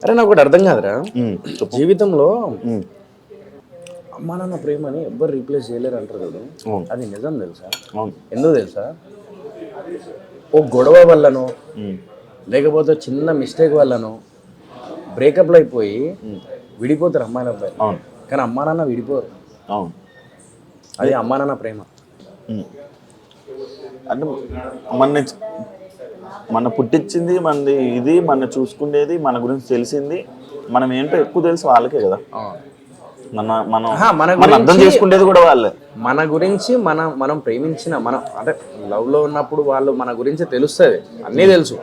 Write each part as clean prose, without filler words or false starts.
అరే నాకు ఒకటి అర్థం కాదురా, జీవితంలో అమ్మా నాన్న ప్రేమని ఎవ్వరు రీప్లేస్ చేయలేరు అంటారు కదా, అది నిజం తెలుసా? ఎందుకు తెలుసా? ఓ గొడవ వల్లనో లేకపోతే చిన్న మిస్టేక్ వల్లనో బ్రేకప్లు అయిపోయి విడిపోతారు అమ్మాయిల అబ్బాయి, కానీ అమ్మా నాన్న విడిపోరు. అది అమ్మా నాన్న ప్రేమ. అంటే మన పుట్టించింది మనది, ఇది మన చూసుకునేది, మన గురించి తెలిసింది, మనం ఏంటో ఎక్కువ తెలుసు వాళ్ళకే కదా. మనం అర్థం చేసుకునేది కూడా వాళ్ళే. మన గురించి మనం ప్రేమించిన మనం అంటే లవ్ లో ఉన్నప్పుడు వాళ్ళు మన గురించి తెలుస్తుంది, అన్నీ తెలుసు,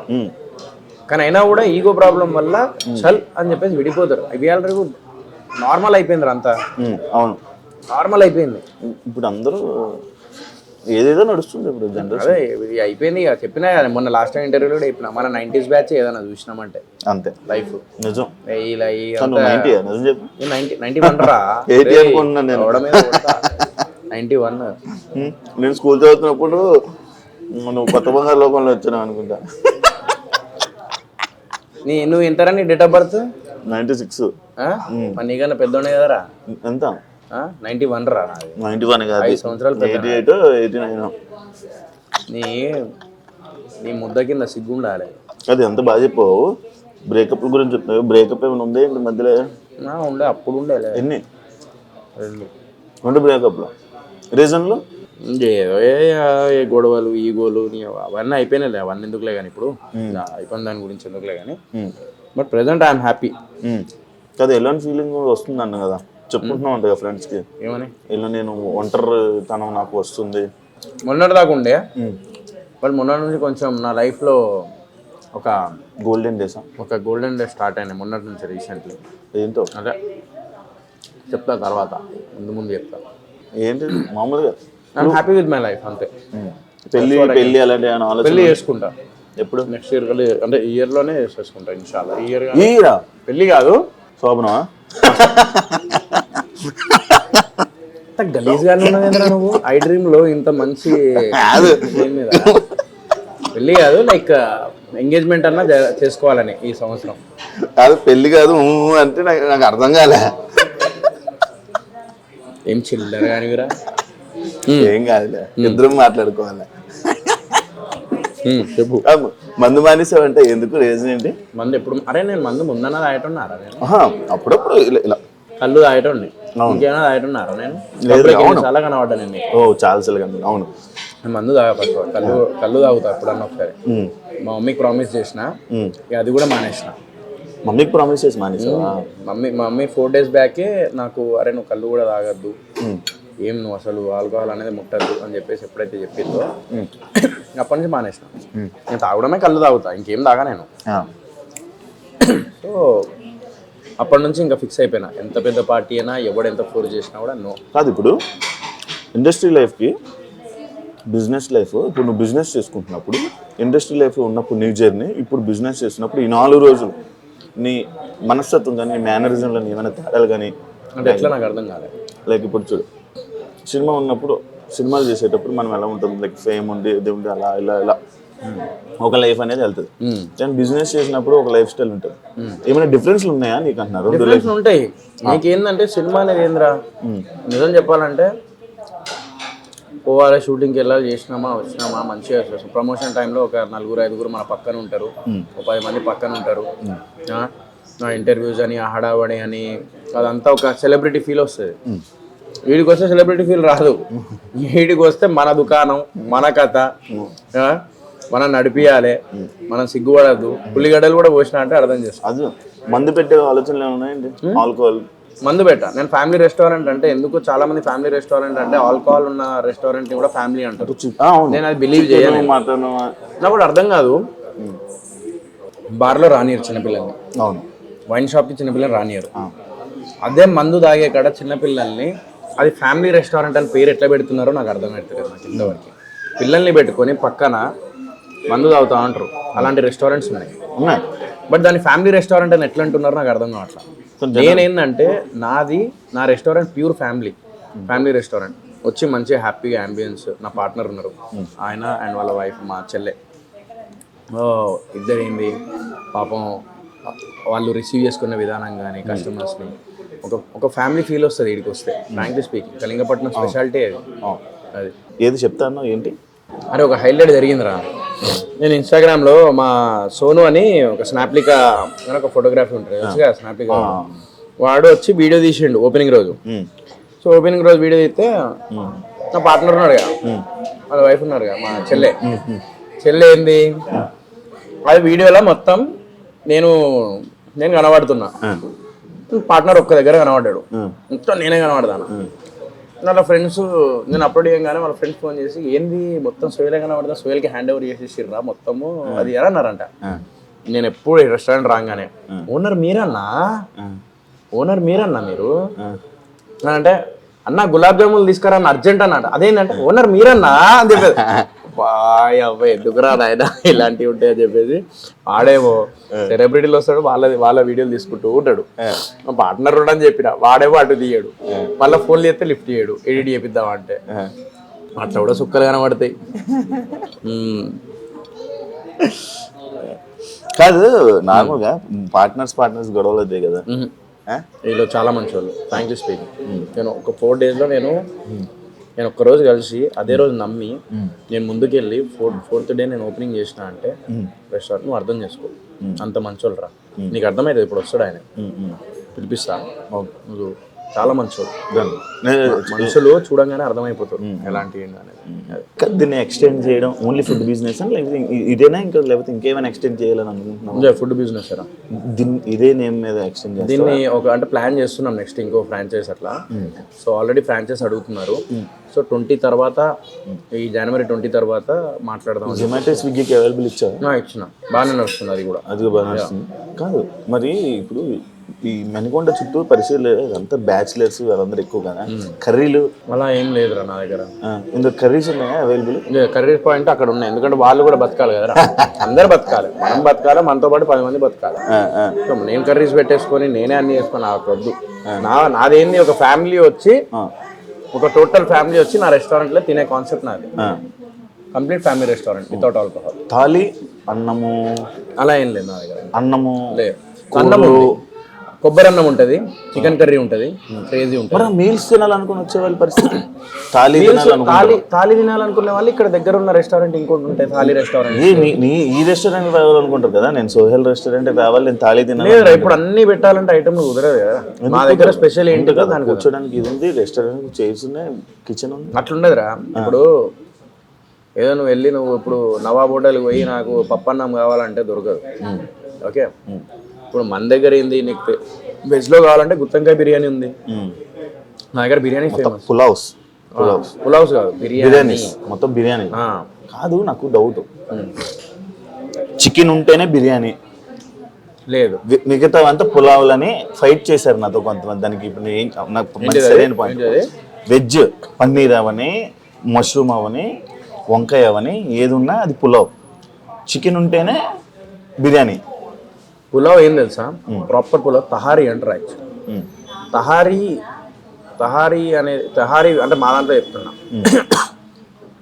కానీ అయినా కూడా ఈగో ప్రాబ్లం వల్ల చల్ అని చెప్పేసి విడిపోతారు. ఇవి ఆల్రెడీ నార్మల్ అయిపోయింది అంతా. అవును, నార్మల్ అయిపోయింది. ఇప్పుడు అందరూ ఏదేదో నడుస్తుంది ఇప్పుడు జనరేషన్. అదే ఇది అయిపోయింది ఇక. చెప్పినా కదా మొన్న లాస్ట్ టైం ఇంటర్వ్యూలో కూడా చెప్పిన, మన 90s బ్యాచ్ ఏదైనా చూసినామంటే అంతే లైఫ్ నిజం. ఇలా 91 రా, 91. నేను స్కూల్ చదువుతున్నప్పుడు నువ్వు కొత్త బంగారు లోకంలో వచ్చినావు అనుకుంటా. నువ్వు ఎంతరా నీ డేట్ ఆఫ్ బర్త్? 96. నీకన్నా పెద్దోడే కదరా. ఎంత? 91 రా. 91 కాదు, 5 సంవత్సరాలు 88, 89. నీ ముద్ద కింద సిగ్గుండాలి. అది ఎంత బాగా చెప్పావు. బ్రేకప్ గురించి చెప్తావు. బ్రేకప్ ఏమైనా ఉంది ఇంటి మధ్యలో? ఉండే, అప్పుడు ఉండే. ఎన్ని? 2 బ్రేకప్లో. రీజన్లు ఏదో ఏ గొడవలు, ఈగోలు అవన్నీ అయిపోయినాయిలే. అవన్నీ ఎందుకులే కానీ, ఇప్పుడు అయిపోయిన దాని గురించి ఎందుకులే కానీ. But present I'm happy. కదా, ఎలాంటి ఫీలింగ్ వస్తుంది అన్న కదా, చెప్పుకుంటున్నావు అంట కదా ఫ్రెండ్స్కి. ఏమని? ఇలా నేను ఒంటరితనం నాకు వస్తుంది. మొన్నటి దాకా ఉండే, బట్ మొన్నటి నుంచి కొంచెం నా లైఫ్లో ఒక గోల్డెన్ డేస్ స్టార్ట్ అయినాయి మొన్నటి నుంచి రీసెంట్లీ. ఏంటో అదే చెప్తా తర్వాత, ముందు చెప్తా. ఏంటి మామూలుగా I'm happy with my life అంతే. పెళ్ళి అలాంటి ఆలోచన? పెళ్ళి చేసుకుంటా ఎప్పుడు? నెక్స్ట్ ఇయర్ అంటే ఈ ఇయర్లోనే చేసుకుంటా ఇన్షాల్లా. ఈ ఇయర్ పెళ్ళి కాదు, శోభనమా? గలీజ్గానే ఉన్నదేంద్రా నువ్వు. ఐ డ్రీమ్ లో ఇంత మంచి మీద పెళ్ళి కాదు, లైక్ ఎంగేజ్మెంట్ అన్నా చేసుకోవాలని ఈ సంవత్సరం. కాదు పెళ్ళి కాదు అంటే నాకు అర్థం కాలే. ఏం చిల్లర కానివిరా. ఏం కాదులే, ఇద్దరం మాట్లాడుకోవాలి. చెప్పు. మందు మానేసావంటే ఎందుకు? రీజన్ ఏంటి? మందు ఎప్పుడు? అరే నేను మందు ముందన్నా తాగేటున్నారా? నేను అప్పుడప్పుడు ఇలా కళ్ళు తాగేటండి. ఇంకేమైనా తాగేటున్నారా? నేను చాలా కనబడ్డా నేను. చాలా సార్లు. అవును, మందు తాగా ఫస్ట్. కళ్ళు తాగుతా ఎప్పుడన్నా ఒకసారి. మా మమ్మీకి ప్రామిస్ చేసిన, అది కూడా మానేసిన. మమ్మీకి ప్రామిస్ చేసి మానేసావా? మా మమ్మీ 4 days బ్యాకే నాకు, అరే నువ్వు కళ్ళు కూడా తాగద్దు, ఏం నువ్వు అసలు ఆల్కహాల్ అనేది ముట్టద్దు అని చెప్పేసి ఎప్పుడైతే చెప్పిందో అప్పటి నుంచి మానేసిన. నేను తాగడమే కళ్ళు తాగుతా, ఇంకేం తాగా నేను. సో అప్పటి నుంచి ఇంకా ఫిక్స్ అయిపోయినా, ఎంత పెద్ద పార్టీ అయినా ఎవడు ఎంత ఫోర్స్ చేసినా కూడా నో. కాదు, ఇప్పుడు ఇండస్ట్రీ లైఫ్కి బిజినెస్ లైఫ్, ఇప్పుడు నువ్వు బిజినెస్ చేసుకుంటున్నప్పుడు, ఇండస్ట్రీ లైఫ్లో ఉన్నప్పుడు నీ జర్నీ, ఇప్పుడు బిజినెస్ చేస్తున్నప్పుడు ఈ 4 రోజులు నీ మనస్తత్వం కానీ, నీ మేనరిజంలో ఏమైనా తేడాలు కానీ అంటే ఎట్లా నాకు అర్థం కాలేదు. లైక్ ఇప్పుడు చూడు, సినిమా ఉన్నప్పుడు, సినిమాలు చేసేటప్పుడు మనం ఎలా ఉంటుంది, లైక్ ఫేమ్ ఉండి ఇది ఉండి అలా ఇలా ఒక లైఫ్ అనేది వెళ్తుంది. కానీ బిజినెస్ చేసినప్పుడు ఒక లైఫ్ స్టైల్ ఉంటుంది. ఏమైనా డిఫరెన్స్లు ఉన్నాయా నీకు అంటున్నారు? డిఫరెన్స్ ఉంటాయి. నీకేందంటే సినిమా అనేది ఏంద్రా, నిజం చెప్పాలంటే పోవాలి, షూటింగ్కి వెళ్ళాలి, చేసినామా వచ్చినామా మంచిగా చేస్తాం. ప్రమోషన్ టైంలో ఒక 4-5 మన పక్కన ఉంటారు, ఒక 10 మంది పక్కన ఉంటారు. ఇంటర్వ్యూస్ అని, హడావడి అని, అదంతా ఒక సెలబ్రిటీ ఫీల్ వస్తుంది. వీడికి వస్తే సెలబ్రిటీ ఫీల్ రాదు. వీడికి వస్తే మన దుకాణం, మన కథ, మనం నడిపియాలి, మనం సిగ్గుపడద్దు. ఉల్లిగడ్డలు కూడా పోసినా అంటే అర్థం చేస్తాం. అది మందు పెట్టే ఆలోచనలు ఏమున్నాయండి? ఆల్కహాల్ మందు పెట్టా నేను. ఫ్యామిలీ రెస్టారెంట్ అంటే ఎందుకు, చాలా మంది ఫ్యామిలీ రెస్టారెంట్ అంటే ఆల్కహాల్ ఉన్న రెస్టారెంట్ ని కూడా ఫ్యామిలీ అంటారు. నేను అది బిలీవ్ చేయను. నాకు కూడా అర్థం కాదు. బార్లో రానియరు చిన్నపిల్లల్ని, వైన్ షాప్కి చిన్నపిల్లలు రానియరు. అదే మందు తాగే కాడ చిన్నపిల్లల్ని, అది ఫ్యామిలీ రెస్టారెంట్ అని పేరు ఎట్లా పెడుతున్నారో నాకు అర్థమవుతుంది. నాకు ఇంతవరకు పిల్లల్ని పెట్టుకొని పక్కన మందు తాగుతా అంటారు. అలాంటి రెస్టారెంట్స్ ఉన్నాయి. బట్ దాన్ని ఫ్యామిలీ రెస్టారెంట్ అని ఎట్లా అంటున్నారో నాకు అర్థం కావట్లా. నేనేందంటే నా రెస్టారెంట్ ప్యూర్ ఫ్యామిలీ రెస్టారెంట్. వచ్చి మంచిగా హ్యాపీగా అంబియన్స్, నా పార్ట్నర్ ఉన్నారు, ఆయన అండ్ వాళ్ళ వైఫ్, మా చెల్లె. ఇద్దరు ఏంది పాపం వాళ్ళు రిసీవ్ చేసుకున్న విధానం కానీ కస్టమర్స్ని ఒక ఫ్యామిలీ ఫీల్ వస్తుంది వీడికి వస్తే. ఫ్రాంక్లీ స్పీకింగ్ కళింగపట్నం స్పెషాలిటీ అది. ఏది చెప్తాను ఏంటి? అరే ఒక హైలైట్ జరిగిందిరా. నేను ఇన్స్టాగ్రామ్లో మా సోను అని ఒక స్నాప్లికా అని ఒక ఫోటోగ్రఫీ ఉంటుంది కదా స్నాప్లికా, వాడు వచ్చి వీడియో తీసిండు ఓపెనింగ్ రోజు. సో ఓపెనింగ్ రోజు వీడియో తీస్తే నా పార్ట్నర్ ఉన్నాడు కదా, వాళ్ళ వైఫ్ ఉన్నారు కదా, మా చెల్లె ఏంది అది వీడియోలో మొత్తం నేను కనబడుతున్నా, పార్ట్నర్ ఒక్క దగ్గర కనబడ్డాడు, మొత్తం నేనే కనబడతాను. వాళ్ళ ఫ్రెండ్స్ నేను అప్లోడ్ చేయగానే వాళ్ళ ఫ్రెండ్స్ ఫోన్ చేసి ఏంది మొత్తం సోయలే కనబడతా, సోయల్కి హ్యాండ్ ఓవర్ చేసేసిర్రా మొత్తము అది ఎలా అన్నారంట. నేను ఎప్పుడు రెస్టారెంట్ రాగానే ఓనర్ మీరన్నా మీరు అంటే అన్న గులాబ్ జాములు తీసుకురా అన్న అర్జెంట్ అన్నట్టు. అదేంటంటే ఓనర్ మీరన్నా అని చెప్పేది. బాయ్ అబ్బాయి ఎందుకురా నాయన ఇలాంటివి ఉంటాయని చెప్పేసి వాడేమో సెలబ్రిటీలు వస్తాడు వాళ్ళ వీడియోలు తీసుకుంటూ ఉంటాడు. మా పార్ట్నర్ అని చెప్పిన వాడేమో అటు తీయడు, మళ్ళీ ఫోన్లు చేస్తే లిఫ్ట్ చేయడు, ఎడిట్ చేపిద్దాం అంటే అట్లా కూడా సుక్కలు కనబడతాయి. కాదు నార్మల్గా పార్ట్నర్స్ గొడవలు అవుతాయి కదా, వీళ్ళు చాలా మంచి వాళ్ళు ఫ్రాంక్లీ స్పీకింగ్. నేను ఒక 4 daysలో నేను ఒక్కరోజు కలిసి అదే రోజు నమ్మి నేను ముందుకెళ్ళి 4th day నేను ఓపెనింగ్ చేసిన అంటే రెస్టారెంట్ నువ్వు అర్థం చేసుకో, అంత మంచోళ్ళు రా. నీకు అర్థమవుతుంది ఇప్పుడు వస్తాడు ఆయన, పిలిపిస్తా, నువ్వు చాలా మంచోళ్ళు. మనుషులు చూడంగానే అర్థమైపోతారు ఎలాంటి దీన్ని ఎక్స్టెండ్ చేయడం ఓన్లీ ఫుడ్ బిజినెస్ లేకపోతే ఇదేనా ఇంకా లేకపోతే ఇంకేమైనా ఎక్స్టెండ్ చేయాలని అనుకుంటున్నాం? ఫుడ్ బిజినెస్ రా, ఇదే నేమ్ మీద ఎక్స్టెండ్ చేయాలి. దీన్ని అంటే ప్లాన్ చేస్తున్నాం నెక్స్ట్ ఇంకో ఫ్రాంచైజ్ అట్లా. సో ఆల్రెడీ ఫ్రాంచైజ్ అడుగుతున్నారు. సో 20 తర్వాత ఈ January 20 తర్వాత మాట్లాడదాం. జొమాటో స్విగ్గీకి అవైలబుల్ ఇచ్చిన బాగానే నడుస్తుంది అది కూడా. బాగా నడుస్తుంది. కాదు మరి ఇప్పుడు ఈ మణికొండ చుట్టూ పరిస్థితులు అంతా బ్యాచిలర్స్ వాళ్ళందరూ ఎక్కువ కదా, కర్రీలు అలా ఏం లేదురా నా దగ్గర. ఇందులో కర్రీస్ ఉన్నాయా అవైలబుల్? కర్రీ పాయింట్ అక్కడ ఉన్నాయి, ఎందుకంటే వాళ్ళు కూడా బతకాలి కదా, అందరు బతకాలి, మనం బతకాలి, మనతో పాటు 10 మంది బతకాలి. నేను కర్రీస్ పెట్టేసుకొని నేనే అన్ని చేసుకొని నాకు వద్దు. నాదేంది ఒక ఫ్యామిలీ వచ్చి ఒక టోటల్ ఫ్యామిలీ వచ్చి నా రెస్టారెంట్లో తినే కాన్సెప్ట్ నాది. Complete family restaurant without alcohol. Thali అన్నము అలా ఏం లేదు నా దగ్గర. అన్నము లేదు, అన్నము కొబ్బరి అన్నం ఉంటుంది, చికెన్ కర్రీ ఉంటుంది, క్రేజీ ఉంటుంది. మీల్స్ తినాలనుకుని వచ్చే వాళ్ళ పరిస్థితి థాలీ తినాలనుకునే వాళ్ళు ఇక్కడ దగ్గర ఉన్న రెస్టారెంట్ ఇంకోటి ఉంటాయి, థాలీ రెస్టారెంట్. ఈ రెస్టారెంట్ రావాలనుకుంటారు కదా, నేను సోహెల్ రెస్టారెంట్ రావాలి, నేను థాలీ తినాలి. ఇప్పుడు అన్ని పెట్టాలంటే ఐటమ్ కుదరదు కదా. మా దగ్గర స్పెషల్ ఏంటి కదా, దానికి కూర్చోడానికి ఇది ఉంది, రెస్టారెంట్ చైర్స్ ఉన్నాయి, కిచెన్ ఉంది. అట్లుండదురా. ఇప్పుడు ఏదో నువ్వు వెళ్ళి నువ్వు ఇప్పుడు నవాబ్ హోటల్కి పోయి నాకు పప్పన్నం కావాలంటే దొరకదు. ఓకే, ఇప్పుడు మన దగ్గర ఏంది, నీకు వెజ్లో కావాలంటే గుత్తంకాయ బిర్యానీ ఉంది, నా దగ్గర బిర్యానీ ఫేమస్. పులావ్స్ కాదు బిర్యానీ, మొత్తం బిర్యానీ కాదు. నాకు డౌట్, చికెన్ ఉంటేనే బిర్యానీ లేదు, మిగతా అంతా పులావులని ఫైట్ చేశారు నాతో కొంతమంది. దానికి ఇప్పుడు నాకు సరైన పాయింట్, వెజ్ పన్నీర్ అవని, మష్రూమ్ అవని, వంకాయ అవని ఏది ఉన్నా అది పులావ్, చికెన్ ఉంటేనే బిర్యానీ. పులావ్ ఏం తెలుసా, ప్రాపర్ పులావ్ తహారీ అంటారు యాక్చువల్లీ. తహారీ అంటే మా దాంట్లో చెప్తున్నా.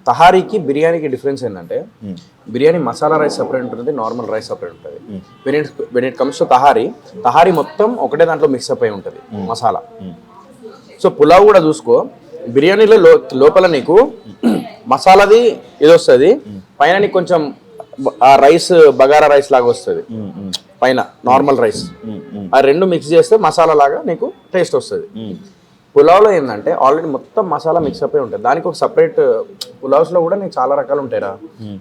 తహారీకి బిర్యానీకి డిఫరెన్స్ ఏంటంటే బిర్యానీ మసాలా రైస్ సపరేట్ ఉంటుంది, నార్మల్ రైస్ సపరేట్ ఉంటుంది. When it comes to tahari మొత్తం ఒకటే దాంట్లో మిక్సప్ అయి ఉంటుంది మసాలా. సో పులావ్ కూడా చూసుకో, బిర్యానీలో లోపల నీకు మసాలాది ఇది వస్తుంది, పైన నీకు కొంచెం ఆ రైస్ బగారా రైస్ లాగా వస్తుంది, పైన నార్మల్ రైస్. ఆ రెండు మిక్స్ చేస్తే మసాలా లాగా నీకు టేస్ట్ వస్తుంది. పులావ్లో ఏంటంటే ఆల్రెడీ మొత్తం మసాలా మిక్సప్ అయి ఉంటుంది, దానికి ఒక సపరేట్. పులావ్స్లో కూడా నీకు చాలా రకాలు ఉంటాయిరా.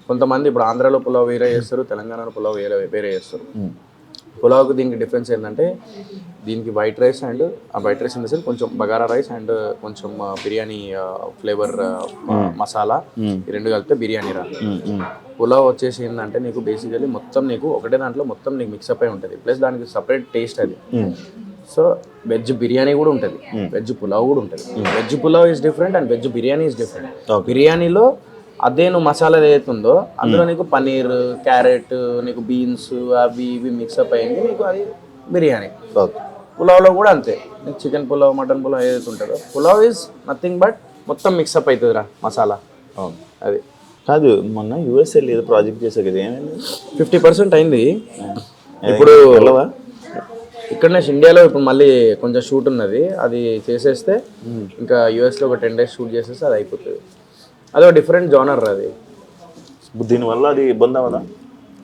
కొంతమంది ఇప్పుడు ఆంధ్రాలో పులావ్ వేరే చేస్తారు, తెలంగాణలో పులావ్ వేరే చేస్తారు. పులావ్కి దీనికి డిఫరెన్స్ ఏంటంటే దీనికి వైట్ రైస్ అండ్ ఆ white rice in the sense కొంచెం బగారా రైస్ అండ్ కొంచెం బిర్యానీ ఫ్లేవర్ మసాలా, ఈ రెండు కలిపితే బిర్యానీ రా. పులావ్ వచ్చేసి ఏంటంటే నీకు బేసికలీ మొత్తం నీకు ఒకటే దాంట్లో మొత్తం నీకు మిక్సప్ అయి ఉంటుంది, ప్లస్ దానికి సపరేట్ టేస్ట్ అది. సో వెజ్ బిర్యానీ కూడా ఉంటుంది, వెజ్ పులావ్ కూడా ఉంటుంది. Veg pulao is different and veg biryani is different. బిర్యానీలో అదే నువ్వు మసాలా ఏదైతుందో అందులో నీకు పన్నీర్, క్యారెట్, నీకు బీన్స్ అవి ఇవి మిక్సప్ అయింది, నీకు అది బిర్యానీ. పులావ్లో కూడా అంతే, నీకు చికెన్ పులావ్, మటన్ పులావ్ ఏదైతే ఉంటుందో పులావ్ ఈజ్ నథింగ్ బట్ మొత్తం మిక్సప్ అవుతుందిరా మసాలా. అది కాదు, మొన్న యూఎస్ఏ ఏదో ప్రాజెక్ట్ చేశారు కదా, ఏమైంది? 50% అయింది. ఇప్పుడు వెళ్ళవా? ఇక్కడనే ఇండియాలో ఇప్పుడు మళ్ళీ కొంచెం షూట్ ఉన్నది, అది చేసేస్తే ఇంకా యూఎస్లో ఒక 10 days షూట్ చేసేస్తే అది అయిపోతుంది. అది ఒక డిఫరెంట్ జానర్ అది. దీనివల్ల అది ఇబ్బంది అవ్వదా?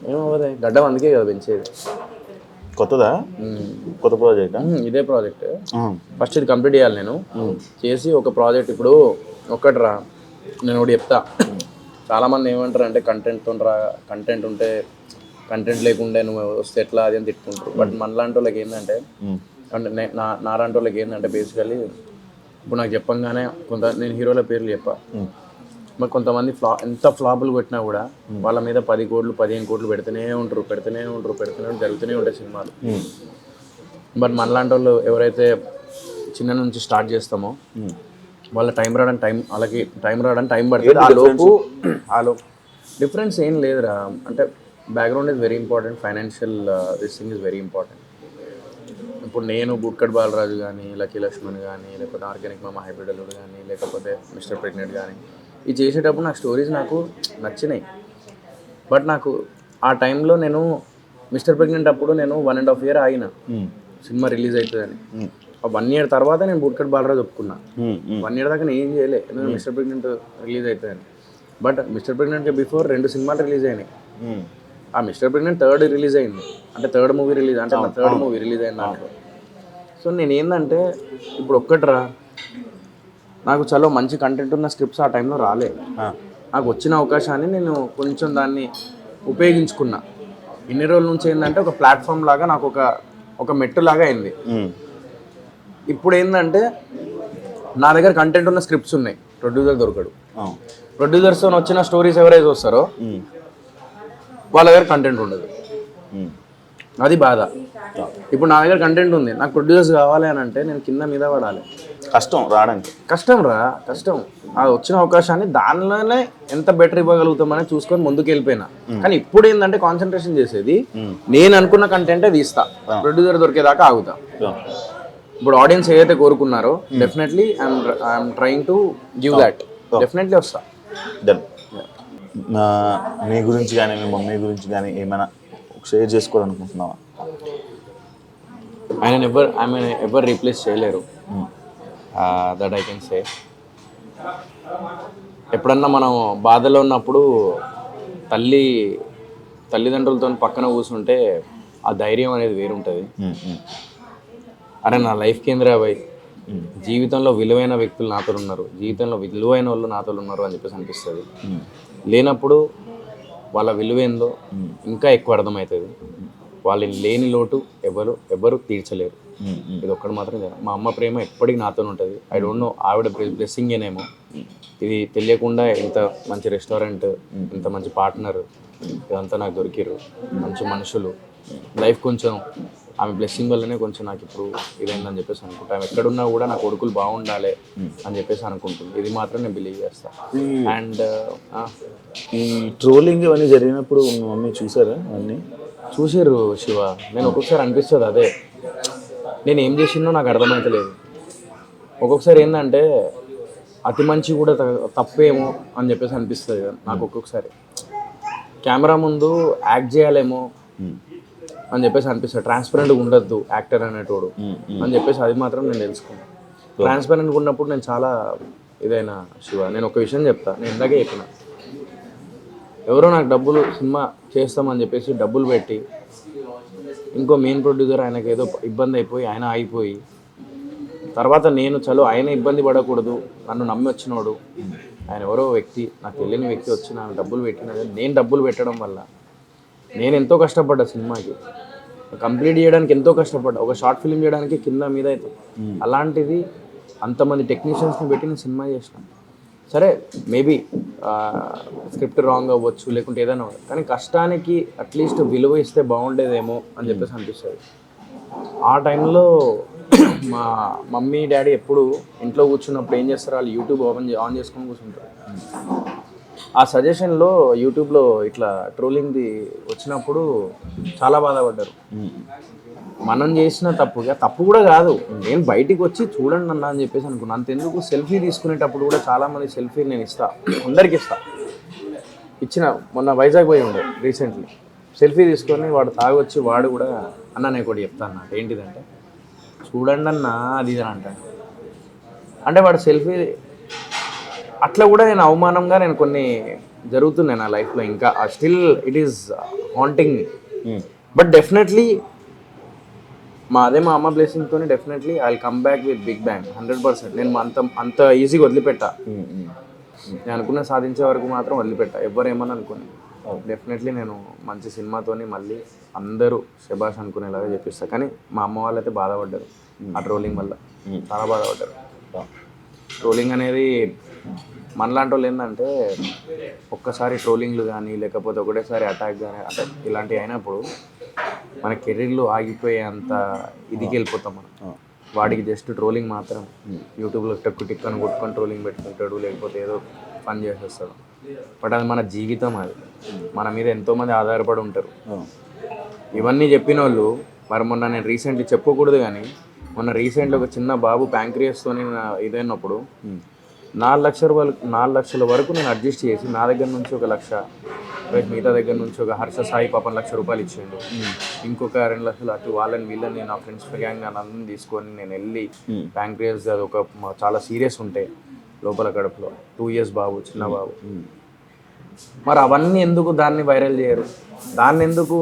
ఏమవుతుంది, గడ్డం అందుకే కదా పెంచేది. కొత్తదా? కొత్త ప్రాజెక్టా? ఇదే ప్రాజెక్ట్. ఫస్ట్ ఇది కంప్లీట్ చేయాలి నేను. చేసి ఒక ప్రాజెక్ట్ ఇప్పుడు ఒక్కటి రా, నేను ఒకటి చెప్తా. చాలామంది ఏమంటారు అంటే కంటెంట్ ఉంటే కంటెంట్ లేకుండా నువ్వు వస్తే ఎట్లా అది అని తిట్టుకుంటారు. బట్ మనలాంటి వాళ్ళకి ఏంటంటే, అంటే నాలాంటి వాళ్ళకి ఏంటంటే బేసికలీ ఇప్పుడు నాకు చెప్పంగానే నేను హీరోల పేర్లు చెప్పా, మరి కొంతమంది ఎంత ఫ్లాపులు కొట్టినా కూడా వాళ్ళ మీద 10 కోట్లు 15 కోట్లు పెడుతూనే ఉంటారు జరుగుతూనే ఉంటాయి సినిమాలు. బట్ మనలాంటి వాళ్ళు ఎవరైతే చిన్న నుంచి స్టార్ట్ చేస్తామో వాళ్ళ వాళ్ళకి టైం రావడానికి టైం పడుతుంది. ఆ లోపు డిఫరెన్స్ ఏం లేదురా. అంటే background is very important, financial this thing is very important. ఇప్పుడు నేను బుక్కడ్ బాలరాజు కానీ, లక్కీ లక్ష్మణ్ కానీ, లేకపోతే ఆర్గానిక్ మామ హైబ్రిడ్ అల్లుడు కానీ, లేకపోతే మిస్టర్ ప్రెగ్నెంట్ కానీ, ఇది చేసేటప్పుడు నాకు స్టోరీస్ నాకు నచ్చినాయి. బట్ నాకు ఆ టైంలో నేను మిస్టర్ ప్రెగ్నెంట్ అప్పుడు నేను 1.5 year ఆగిన సినిమా రిలీజ్ అవుతుందని. 1 year తర్వాత నేను బుక్కడ్ బాలరాజు ఒప్పుకున్నా. 1 year దాకా నేను ఏం చేయలే, ఎందుకంటే మిస్టర్ ప్రెగ్నెంట్ రిలీజ్ అవుతుందని. బట్ మిస్టర్ ప్రెగ్నెంట్కి బిఫోర్ 2 సినిమాలు రిలీజ్ అయినాయి. ఆ మిస్టర్ ప్రెగ్నెంట్ థర్డ్ రిలీజ్ అయింది, అంటే థర్డ్ మూవీ రిలీజ్ అయింది దాంట్లో. సో నేను ఏంటంటే ఇప్పుడు ఒక్కట్రా, నాకు చాలా మంచి కంటెంట్ ఉన్న స్క్రిప్ట్స్ ఆ టైంలో రాలే. నాకు వచ్చిన అవకాశాన్ని నేను కొంచెం దాన్ని ఉపయోగించుకున్నా. ఇన్ని రోజుల నుంచి ఏంటంటే ఒక ప్లాట్ఫామ్ లాగా నాకు ఒక మెట్టు లాగా అయింది. ఇప్పుడు ఏంటంటే నా దగ్గర కంటెంట్ ఉన్న స్క్రిప్ట్స్ ఉన్నాయి, ప్రొడ్యూసర్ దొరకడు. ప్రొడ్యూసర్స్తో వచ్చిన స్టోరీస్ ఎవరైతే వస్తారో వాళ్ళ దగ్గర కంటెంట్ ఉండదు, అది బాధ. ఇప్పుడు నా దగ్గర కంటెంట్ ఉంది, నాకు ప్రొడ్యూసర్స్ కావాలి అని అంటే నేను కింద మీద పడాలి. కష్టం రావడానికి, కష్టం. అది వచ్చిన అవకాశాన్ని దానిలోనే ఎంత బెటర్ ఇవ్వగలుగుతామని చూసుకొని ముందుకు వెళ్ళిపోయినా. కానీ ఇప్పుడు ఏంటంటే కాన్సన్ట్రేషన్ చేసేది నేను అనుకున్న కంటెంటే తీస్తా, ప్రొడ్యూసర్ దొరికేదాకా ఆగుతా. ఇప్పుడు ఆడియన్స్ ఏదైతే కోరుకున్నారో definitely I'm trying to give that, definitely వస్తా. డన్. మీ గురించి కానీ మీ మమ్మీ గురించి కానీ ఏమైనా షేర్ చేసుకోవాలనుకుంటున్నావా? ఆయన ఎవరు రీప్లేస్ చేయలేరు, దట్ ఐ కెన్ సే. ఎప్పుడన్నా మనం బాధలో ఉన్నప్పుడు తల్లిదండ్రులతో పక్కన కూర్చుంటే ఆ ధైర్యం అనేది వేరుంటుంది. అరే నా లైఫ్ కేంద్ర పోయి జీవితంలో విలువైన వ్యక్తులు నాతో ఉన్నారు, జీవితంలో విలువైన వాళ్ళు నాతో ఉన్నారు అని చెప్పేసి అనిపిస్తుంది. లేనప్పుడు వాళ్ళ విలువేందో ఇంకా ఎక్కువ అర్థమవుతుంది. వాళ్ళు లేని లోటు ఎవరు తీర్చలేరు. ఇది ఒక్కటి మాత్రం మా అమ్మ ప్రేమ ఎప్పటికీ నాతో ఉంటుంది. ఐ డోంట్ నో ఆవిడ బ్లెస్సింగ్ ఏనేమో, ఇది తెలియకుండా ఇంత మంచి రెస్టారెంట్, ఇంత మంచి పార్ట్నర్, ఇదంతా నాకు దొరికిరు. మంచి మనుషులు, లైఫ్ కొంచెం ఆమె బ్లెస్సింగ్ వల్లనే కొంచెం నాకు ఇప్పుడు ఇదైందని చెప్పేసి అనుకుంటా. ఆమె ఎక్కడున్నా కూడా నా కొడుకులు బాగుండాలి అని చెప్పేసి అనుకుంటుంది. ఇది మాత్రం నేను బిలీవ్ చేస్తాను. అండ్ ఈ ట్రోలింగ్ ఇవన్నీ జరిగినప్పుడు మీ మమ్మీ చూసారా? అన్నీ చూసారు శివ. నేను ఒక్కొక్కసారి అనిపిస్తుంది అదే, నేను ఏం చేసిందో నాకు అర్థమవుతలేదు. ఒక్కొక్కసారి ఏంటంటే అతి మంచి కూడా తప్పేమో అని చెప్పేసి అనిపిస్తుంది నాకు. ఒక్కొక్కసారి కెమెరా ముందు యాక్ట్ చేయాలేమో అని చెప్పేసి అనిపిస్తుంది. ట్రాన్స్పరెంట్గా ఉండద్దు యాక్టర్ అనేటోడు అని చెప్పేసి అది మాత్రం నేను తెలుసుకున్నాను. ట్రాన్స్పరెంట్గా ఉన్నప్పుడు నేను చాలా ఇదైనా శివ. నేను ఒక విషయం చెప్తా, నేను ఇందాకే చెప్పిన, ఎవరో నాకు డబ్బులు సినిమా చేస్తామని చెప్పేసి డబ్బులు పెట్టి ఇంకో మెయిన్ ప్రొడ్యూసర్ ఆయనకి ఏదో ఇబ్బంది అయిపోయి ఆయన ఆగిపోయి, తర్వాత నేను ఆయన ఇబ్బంది పడకూడదు, నన్ను నమ్మి వచ్చినోడు ఆయన ఎవరో వ్యక్తి, నాకు తెలియని వ్యక్తి వచ్చి నాకు డబ్బులు పెట్టినది. నేను డబ్బులు పెట్టడం వల్ల నేను ఎంతో కష్టపడ్డా, సినిమాకి కంప్లీట్ చేయడానికి ఎంతో కష్టపడ్డా, ఒక షార్ట్ ఫిల్మ్ చేయడానికి కింద మీద అవుతాం. అలాంటిది అంతమంది టెక్నీషియన్స్ని పెట్టి నేను సినిమా చేసినాను. సరే మేబీ స్క్రిప్ట్ రాంగ్ అవ్వచ్చు, లేకుంటే ఏదైనా, కానీ కష్టానికి అట్లీస్ట్ విలువ ఇస్తే బాగుండేదేమో అని చెప్పేసి అనిపిస్తుంది. ఆ టైంలో మా మమ్మీ డాడీ ఎప్పుడు ఇంట్లో కూర్చున్నప్పుడు ఏం చేస్తారు, వాళ్ళు యూట్యూబ్ ఆన్ చేసుకొని కూర్చుంటారు. ఆ సజెషన్లో యూట్యూబ్లో ఇట్లా ట్రోలింగ్ది వచ్చినప్పుడు చాలా బాధపడ్డారు. మనం చేసిన తప్పు కూడా కాదు, నేను బయటికి వచ్చి చూడండి అన్న అని చెప్పేసి అనుకున్నాను. అంతెందుకు సెల్ఫీ తీసుకునేటప్పుడు కూడా చాలామంది సెల్ఫీ నేను ఇస్తా, అందరికి ఇస్తా. మొన్న వైజాగ్ పోయి ఉండే రీసెంట్లీ, సెల్ఫీ తీసుకొని వాడు తాగొచ్చి వాడు కూడా అన్న నేను ఒకటి చెప్తాను నాకు ఏంటిదంటే చూడండి అన్న అది ఇది అని అంటాడు. అంటే వాడు సెల్ఫీ అట్లా కూడా నేను అవమానంగా నేను కొన్ని జరుగుతున్నాయి నా లైఫ్లో ఇంకా still it is haunting me. But definitely మా అమ్మ బ్లెస్సింగ్తో definitely I will come back with big bang 100%. నేను అంత ఈజీగా వదిలిపెట్టా. నేను అనుకున్న సాధించే వరకు మాత్రం వదిలిపెట్టా, ఎవరేమని అనుకుని. డెఫినెట్లీ నేను మంచి సినిమాతోని మళ్ళీ అందరూ శబాష్ అనుకునేలాగా చెప్పిస్తాను. కానీ మా అమ్మ వాళ్ళు అయితే బాధపడ్డారు ఆ ట్రోలింగ్ వల్ల, చాలా బాధపడ్డారు. ట్రోలింగ్ అనేది మనలాంటి వాళ్ళు ఏంటంటే ఒక్కసారి ట్రోలింగ్లు కానీ లేకపోతే ఒకటేసారి అటాక్ కానీ అంటే ఇలాంటివి అయినప్పుడు మన కెరీర్లో ఆగిపోయే అంత ఇదికి వెళ్ళిపోతాం మనం. వాడికి జస్ట్ ట్రోలింగ్ మాత్రం యూట్యూబ్లో టిక్ అని కొట్టుకొని ట్రోలింగ్ పెట్టుకుంటాడు, లేకపోతే ఏదో పని చేసేస్తాడు. బట్ అది మన జీవితం, అది మన మీద ఎంతోమంది ఆధారపడి ఉంటారు. ఇవన్నీ చెప్పిన వాళ్ళు మరి మొన్న నేను రీసెంట్లీ చెప్పకూడదు కానీ మొన్న రీసెంట్లీ ఒక చిన్న బాబు ప్యాంక్రియాస్తో ఇదైనప్పుడు 4 లక్షల వరకు నేను అడ్జస్ట్ చేసి నా దగ్గర నుంచి 1 లక్ష, మిగతా దగ్గర నుంచి ఒక హర్ష సాయి పాపం ₹1,00,000 ఇచ్చిండు. ఇంకొక 2 లక్షలు అటు వాళ్ళని వీళ్ళని నా ఫ్రెండ్స్ గ్యాంగ్ అందరిని తీసుకొని నేను వెళ్ళి ప్యాంక్రియాస్ అది ఒక చాలా సీరియస్ ఉంటే లోపల కడుపులో 2 years బాబు, చిన్న బాబు. మరి అవన్నీ ఎందుకు దాన్ని వైరల్ చేయరు, దాన్ని ఎందుకు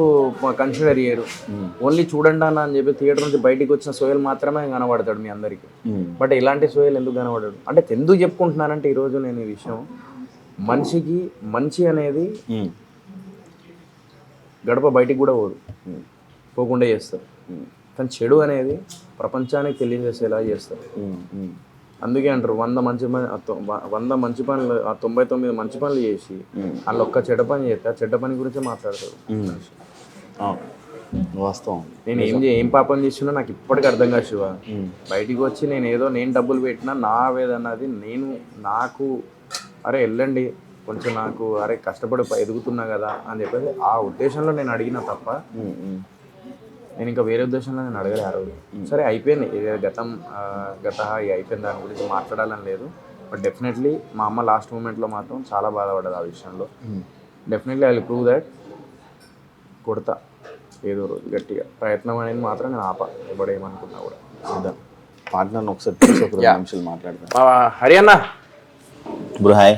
కన్సిడర్ చేయరు? ఓన్లీ చూడండి అన్న అని చెప్పి థియేటర్ నుంచి బయటికి వచ్చిన సోయల్ మాత్రమే కనబడతాడు మీ అందరికీ. బట్ ఇలాంటి సోయల్ ఎందుకు కనబడాడు అంటే ఎందుకు చెప్పుకుంటున్నానంటే ఈరోజు నేను ఈ విషయం, మనిషికి మంచి అనేది గడప బయటికి కూడా పోకుండా చేస్తారు, కానీ చెడు అనేది ప్రపంచానికి తెలియజేసేలా చేస్తారు. అందుకే అంటారు 100 మంచి పనులు 99 మంచి పనులు చేసి వాళ్ళు ఒక్క చెడ్డ పని చేస్తే ఆ చెడ్డ పని గురించే మాట్లాడతారు. వాస్తవం. నేను ఏం పాపం చేసినా నాకు ఇప్పటికీ అర్థం కాదు శివ. బయటికి వచ్చి నేను డబ్బులు పెట్టినా నా వేదన్నది నాకు అరే వెళ్ళండి కొంచెం నాకు అరే కష్టపడి ఎదుగుతున్నా కదా అని చెప్పేసి ఆ ఉద్దేశంలో నేను అడిగిన తప్ప నేను ఇంకా వేరే ఉద్దేశంలో నేను అడగలే ఆ రోజు. సరే అయిపోయింది, గత అయిపోయింది, దాని గురించి మాట్లాడాలని లేదు. బట్ డెఫినెట్లీ మా అమ్మ లాస్ట్ మూమెంట్లో మాత్రం చాలా బాధపడ్డది ఆ విషయంలో. Definitely I will prove that. కొడతా ఏదో రోజు గట్టిగా, ప్రయత్నం అనేది మాత్రం నేను ఎవడేమనుకున్నా కూడా. పార్ట్నర్ ఒకసారి మాట్లాడతాను. హరి అన్న బ్రో, హాయ్.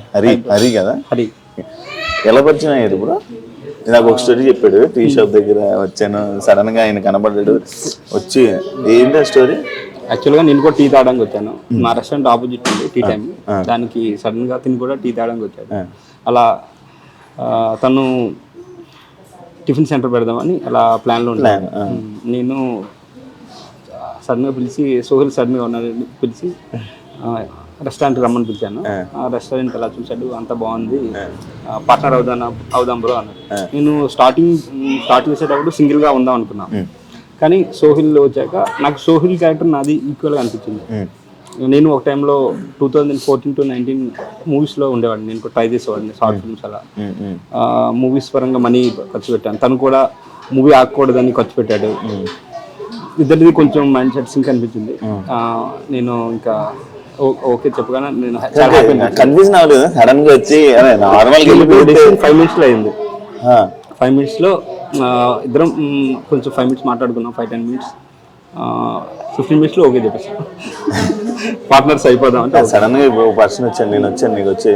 హరి కదా? హరి ఎలా పరిచయం అయ్యేది బ్రో? నాకు ఒక స్టోరీ చెప్పాడు, టీ షాప్ దగ్గర వచ్చాను, సడన్ గా ఆయన కనబడ్డాడు, వచ్చి ఏంటి ఆ స్టోరీ? యాక్చువల్గా నేను కూడా టీ తాగడానికి వచ్చాను. మా రెస్టారెంట్ ఆపోజిట్ ఉంది టీ టైం, దానికి సడన్ గా తిని కూడా టీ తాగడానికి వచ్చాడు. అలా తను టిఫిన్ సెంటర్ పెడదామని అలా ప్లాన్లో ఉన్నాను. నేను సడన్గా పిలిచి సోహెల్ సడన్గా ఉన్నాడని పిలిచి రెస్టారెంట్ రమ్మని పిలిచాను. ఆ రెస్టారెంట్ అలా చూశాడు, అంత బాగుంది, పార్ట్నర్ అవుదాం బ్రో అన్నాడు. నేను స్టార్టింగ్ చేసేటప్పుడు సింగిల్గా ఉందాం అనుకున్నాను, కానీ సోహిల్ వచ్చాక నాకు సోహిల్ క్యారెక్టర్ నాది ఈక్వల్గా అనిపించింది. నేను ఒక టైంలో 2014 to 19 మూవీస్లో ఉండేవాడిని, నేను ట్రై చేసేవాడిని షార్ట్ ఫిల్మ్స్ అలా. మూవీస్ పరంగా మనీ ఖర్చు పెట్టాను, తను కూడా మూవీ ఆగకూడదని ఖర్చు పెట్టాడు. ఇద్దరిది కొంచెం మైండ్ సెట్ సింక్ అనిపించింది. నేను ఇంకా ఓకే చెప్పగానే నేను కన్ఫ్యూజన్ అవ్వలేదు. సడన్ గా వచ్చి నార్మల్ 5 minutes అయింది. 5 minutes ఇద్దరం కొంచెం 5 minutes మాట్లాడుకున్నాం, 5-10 minutes. 15 minutes ఓకే చెప్పేసి పార్ట్నర్స్ అయిపోదాం అంటే సడన్ గా ఒక పర్సన్ వచ్చాను, నేను వచ్చాను, నీకు వచ్చి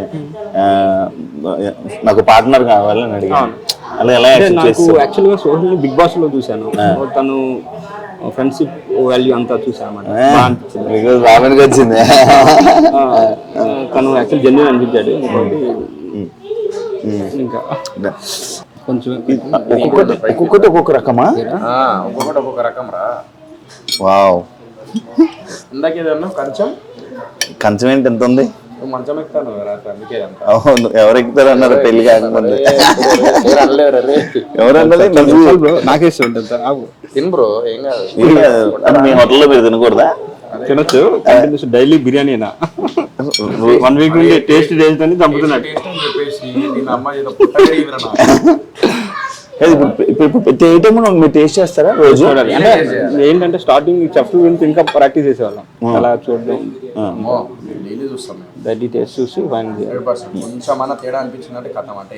నాకు పార్ట్నర్ కావాలని అడిగాను. అలా ఎలా? నాకు యాక్చువల్గా సోహెల్ని బిగ్ బాస్ లో చూశాను, తను ఫ్రెండ్షిప్ వాల్యూ అంతా చూసాను అన్నమాట. వచ్చింది తను యాక్చువల్ జెన్యూన్ అనిపించాడు. ఇంకా కొంచెం ఒక్కొక్కటి ఒక్కొక్క రకమా? ఒక్కొక్కటి ఒక్కొక్క రకం రా. వావ్. ఇందాక ఏదన్నా కంచం ఏంటి ఎంత ఉంది? మంచం ఎక్కుతాను అందుకే. అవును, ఎవరు ఎక్కుతారు అన్నారు పెళ్లి కాకముందు? ఎవరన్నది? నాకే ఇష్టం ఉంటుంది సార్. తిను బ్రో, ఏం కాదు. మీ హోటల్లో మీరు తినకూడదా? తినొచ్చు, డైలీ బిర్యానీనా? 1 week నుండి టేస్ట్ అని చంపుతున్నాడు. ఇప్పుడు మీరు టేస్ట్ చేస్తారా రోజు? ఏంటంటే స్టార్టింగ్ చెఫ్ గురించి ఇంకా ప్రాక్టీస్ చేసేవాళ్ళం, అలా చూడడం డైలీ టేస్ట్ చూసి కొంచెం తేడా అనిపించిందంటే కథం అంటే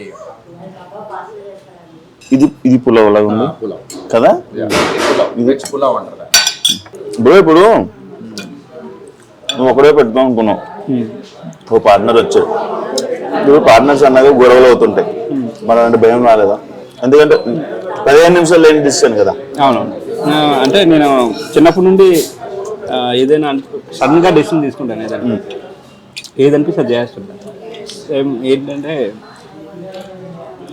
ఇది పులావ్ లాగా ఉంది పులావ్ కదా. వెజ్ పులావ్ అంటారు. బ్రో ఇప్పుడు నువ్వు ఒకడే పెడతాం అనుకున్నావు, ఓ పార్ట్నర్ వచ్చాడు. ఇప్పుడు పార్ట్నర్స్ అన్నాక గొడవలు అవుతుంటాయి, మన అంటే భయం రాలేదా? ఎందుకంటే 15 నిమిషాలు లేని డిసిషన్ కదా. అవునవును. అంటే నేను చిన్నప్పటి నుండి ఏదైనా సడన్గా డెసిషన్ తీసుకుంటాను. ఏదనిపిస్తే అది చేస్తుంటాను. సేమ్ ఏంటంటే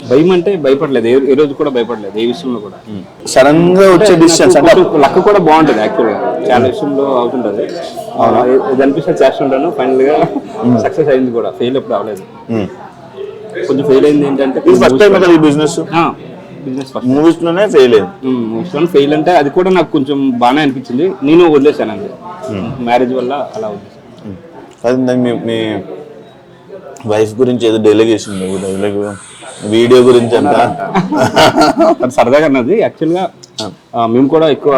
భయం అంటే భయపడలేదు, ఏ రోజు కూడా భయపడలేదు, ఏ విషయంలో కూడా. సడన్ గా వచ్చే డిసిషన్స్ అంటే లక్ కూడా బాగుంటుంది యాక్చువల్గా, చాలా విషయంలో అవుతుంటుంది. ఏది అనిపిస్తే చేస్తుంటాను. ఫైనల్గా సక్సెస్ అయింది కూడా, ఫెయిల్ ఎప్పుడు అవ్వలేదు. కొంచెం ఫెయిల్ అయింది ఏంటంటే ఫస్ట్ టైం కదా ఈ బిజినెస్ ఫస్ట్ మూవీస్ లోనే ఫెయిల్ అయింది. మూవీస్లో ఫెయిల్ అంటే అది కూడా నాకు కొంచెం బాగానే అనిపించింది. నేను వదిలేసాను అండి, మ్యారేజ్ వల్ల అలా వదిలేసాను. అది మీ వైఫ్ గురించి ఏదో డెలిగేషన్ వీడియో గురించి అంట అది సరదాగా అన్నది. యాక్చువల్గా మేము కూడా ఎక్కువ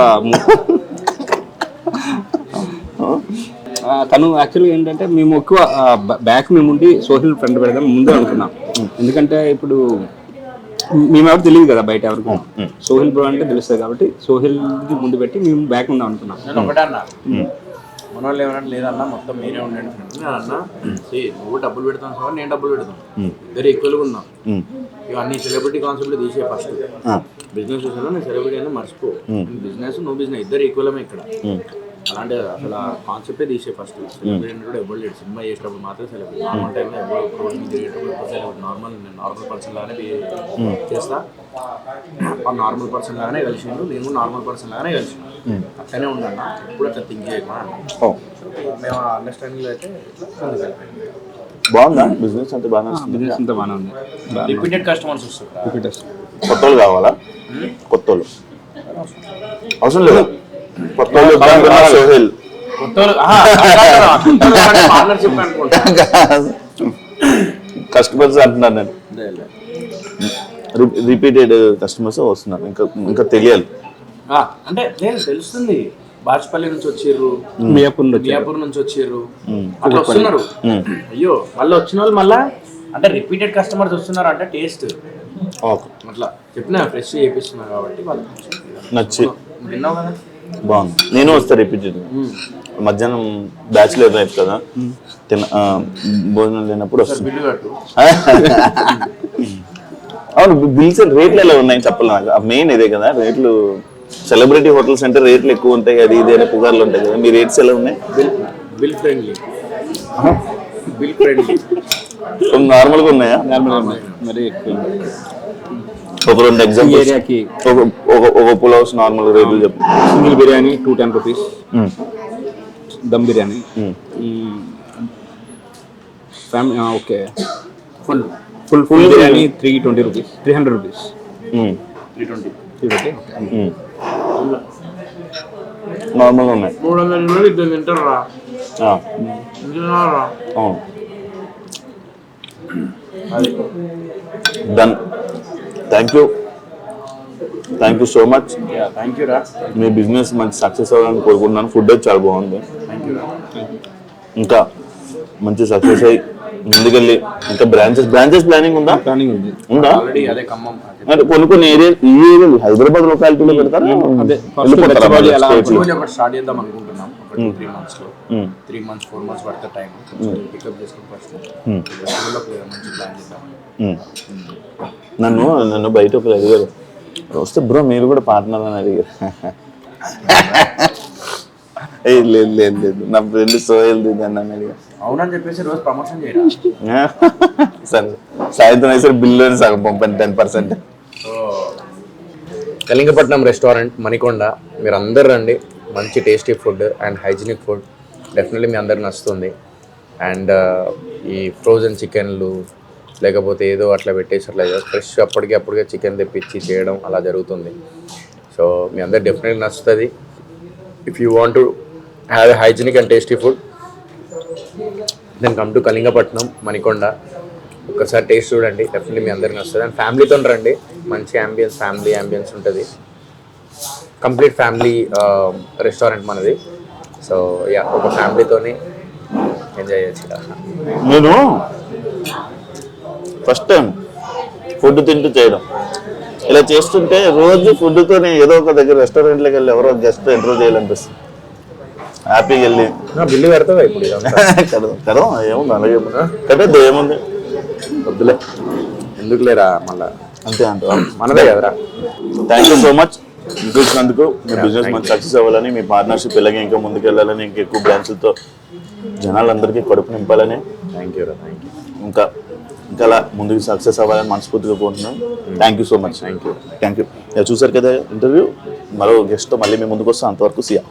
తను యాక్చువల్గా ఏంటంటే మేము ఎక్కువ బ్యాక్ మేము ఉండి సోహిల్ ఫ్రెండ్ పెడదాం ముందే అనుకున్నాం. ఎందుకంటే ఇప్పుడు మేము ఎవరు తెలియదు కదా బయట ఎవరికి, సోహిల్ బ్రో అంటే తెలుస్తుంది కాబట్టి సోహిల్కి ముందు పెట్టి మేము బ్యాక్ ఉందాం అనుకున్నాం. నేను ఒకటే అన్నా, మన వాళ్ళు ఏమన్నా లేదన్నా మొత్తం మీరే ఉండండి నేను అన్నా. నువ్వు డబ్బులు పెడతాను సార్, నేను డబ్బులు పెడతాను, ఇద్దరు ఈక్వల్గా ఉన్నాం. ఇవన్నీ సెలబ్రిటీ కాన్సెప్ట్ తీసే ఫస్ట్. బిజినెస్ విషయంలో నేను సెలబ్రిటీ అయినా మర్చిపో, బిజినెస్ నువ్వు బిజినెస్ ఇద్దరు ఈక్వలమే ఇక్కడ. అలాంటి అసలు ఆ కాన్సెప్టే తీసే ఫస్ట్. సెలబ్రిటీ కూడా ఎవరు లేడు, సినిమా చేసేటప్పుడు మాత్రం సెలబ్రిటీ. నార్మల్ టైంలో ఎవరు రోడ్ మీద తిరిగేటప్పుడు ఎప్పుడు సెలబ్రిటీ. నేను నార్మల్ పర్సన్ లాగానే చేస్తా, ఆ నార్మల్ పర్సన్ లాగానే కలిసిండు, నేను నార్మల్ పర్సన్ లాగానే కలిసిండు. అట్లనే ఉండన్నా, ఎప్పుడు అట్లా థింక్ చేయకుండా మేము అండర్స్టాండింగ్ అయితే బాగుందా బిజినెస్ అంతా బాగా? బిజినెస్ అంతా బాగానే ఉంది. రిపీటెడ్ కస్టమర్స్ వస్తారు. కొత్త వాళ్ళు కావాలా? కొత్త వాళ్ళు అవసరం లేదా? కొత్త వాళ్ళు సోహెల్ పార్ట్నర్షిప్ అనుకుంటా. కస్టమర్స్ అంటున్నాను నేను, రిపీటెడ్ కస్టమర్స్ వస్తున్నారు. ఇంకా తెలియాలి అంటే తెలుస్తుంది. బాజ్పల్లి నుంచి వచ్చిర్రు, మియాపూర్ నుంచి వచ్చిర్రు, అట్లా వస్తున్నారు. అయ్యో మళ్ళీ వచ్చిన వాళ్ళు మళ్ళా అంటే రిపీటెడ్ కస్టమర్స్ వస్తున్నారు అంటే టేస్ట్ అట్లా చెప్పిన ఫ్రెష్ చేపిస్తున్నారు కాబట్టి వాళ్ళు నచ్చి విన్నావు కదా. బాగుంది. నేను వస్తా రిపీటెడ్. మధ్యాహ్నం బ్యాచులర్ లైఫ్ కదా, భోజనం లేనప్పుడు వస్తుంది. బిల్లు కట్టు. అవును, బిల్స్ రేట్లు ఎలా ఉన్నాయి చెప్పాలి నాకు. మెయిన్ ఇదే కదా రేట్లు. సెలబ్రిటీ హోటల్స్ అంటే రేట్లు ఎక్కువ ఉంటాయి, అది ఇదే పుకార్లు ఉంటాయి కదా. మీ రేట్స్ ఎలా ఉన్నాయి? Bill friendly. బిల్ ఫ్రెండ్లీ నార్మల్గా ఉన్నాయా? మరి ఎక్కువ ఒక 2 ఎగ్జాంపుల్ ఏరియాకి ఒక పులావ్స్ నార్మల్ రేట్లు చెప్పు. Single biryani 210 rupees, dum biryani family okay full biryani 320 rupees, 300 rupees, 320 నార్మల్గా ఉన్నాయి. 300 ఇద్దరు తింటారా? అవును. Done. Thank you so much. Thank you రా. మీ బిజినెస్ మంచి సక్సెస్ అవ్వాలని కోరుకుంటున్నాను. ఫుడ్ అయితే చాలా బాగుంది. థ్యాంక్ యూ రా. ఇంకా మంచి సక్సెస్ అయ్యి ముందుకెళ్ళి ఇంకా బ్రాంచెస్ ప్లానింగ్ ఉందా? ప్లానింగ్ ఉంది. ఉందా? ఆల్రెడీ అదే ఖమ్మం అంటే కొన్ని ఏరియాలు హైదరాబాద్ లొకాలిటీలో పెడతారా? ఒకటి స్టార్ట్ చేద్దాం అనుకుంటున్నాం. ఒక 2-3 months లో 3 months 4 months పడితే టైం పికప్ చేసుకుని ఫస్ట్ మంచి ప్లాన్ చేద్దాం. నన్ను బయట ఒకరు అడిగారు, వస్తే బ్రో మీరు కూడా పార్ట్నర్ అని అడిగారు. లేదు నా ఫ్రెండ్ సోహెల్ దిద్దాన్ని అడిగారు. అవునని చెప్పేసి రోజు ప్రమోషన్ చేయరా? సరే సాయంత్రం అయితే బిల్లు సగం పంపండి 10%. కళింగపట్నం రెస్టారెంట్ మణికొండ, మీరు అందరు రండి. మంచి tasty food and hygienic food definitely మీ అందరికి నచ్చుతుంది. అండ్ ఈ ఫ్రోజన్ చికెన్లు లేకపోతే ఏదో అట్లా పెట్టేసి అట్లా ఫ్రెష్ అప్పటికే చికెన్ తెప్పించి చేయడం అలా జరుగుతుంది. సో మీ అందరు డెఫినెట్లీ నచ్చుతుంది. If you want to have a hygienic and tasty food then come to Kalingapatnam Manikonda. ఒకసారి టేస్ట్ చూడండి, డెఫినెట్లీ మీ అందరికి వస్తుంది. అండ్ ఫ్యామిలీతో రండి, మంచి ఫ్యామిలీ అంబియన్స్ ఉంటుంది. కంప్లీట్ ఫ్యామిలీ రెస్టారెంట్ మనది. సో యా, ఒక ఫ్యామిలీతోని ఎంజాయ్ చేయొచ్చు. నేను ఫస్ట్ టైం ఫుడ్ తింటూ చేయడం ఇలా చేస్తుంటే రోజు ఫుడ్తో ఏదో ఒక దగ్గర రెస్టారెంట్లోకి వెళ్ళి ఎవరో గెస్ట్ ఇంటర్వ్యూ చేయాలనిపిస్తుంది. హ్యాపీగా వెళ్ళి బిల్లు పెడతావా ఇప్పుడు ఇదంతా? కదా ఏముంది అలాగే కట్టేద్దు ఏముంది వద్దులే, ఎందుకు లేరా మళ్ళా, అంతే అంట మనదే కదరా. థ్యాంక్ యూ సో మచ్ చూసినందుకు. మీ బిజినెస్ మంచి సక్సెస్ అవ్వాలని, మీ పార్ట్నర్షిప్ ఇలాగే ఇంకా ముందుకు వెళ్ళాలని, ఇంకా ఎక్కువ బ్రాంచ్లతో జనాలందరికీ కడుపు నింపాలని, థ్యాంక్ యూ రా, థ్యాంక్ యూ. ఇంకా ఇంకా అలా ముందుకు సక్సెస్ అవ్వాలని మనస్ఫూర్తిగా కోరుతున్నాను. Thank you so much. Thank you. చూసారు కదా ఇంటర్వ్యూ. మరో గెస్ట్తో మళ్ళీ మేము ముందుకు వస్తాం. అంతవరకు సియా.